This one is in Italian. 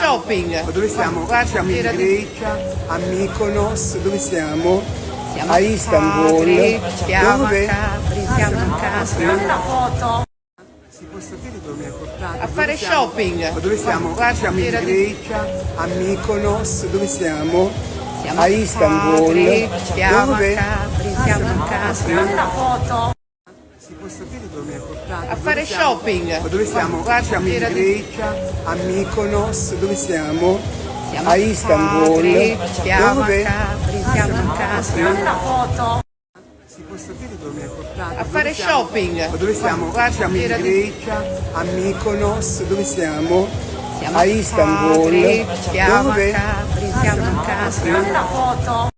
shopping. Ma dove siamo? Guarda, Siamo in Fiera di- Grecia, a Mykonos, dove siamo? Siamo A Istanbul. Capri, siamo Dove? a Capri, siamo a Capri. Una foto. Si può sapere dove mi ha portato? A fare Dove siamo? shopping. Ma dove siamo? Guarda, Siamo in Fiera di- Grecia, a Mykonos, dove siamo? Siamo A Istanbul. Capri, siamo Dove? a Capri, siamo a Capri. Una foto. Si può sapere dove mi ha portato? A fare Dove siamo? shopping. Ma dove siamo? Guarda, Siamo in Fiera di- Grecia, a Mykonos, dove siamo? Siamo A Istanbul. Capri, siamo Dove? a Capri, siamo a Capri. Una foto. Si può sapere dove mi ha portato? A fare Dove siamo? shopping. Ma dove siamo? Guarda, Siamo in Fiera di- Grecia, a Mykonos, dove siamo? Siamo A Istanbul. Capri, siamo a Dove? Capri, siamo a Capri. Una foto.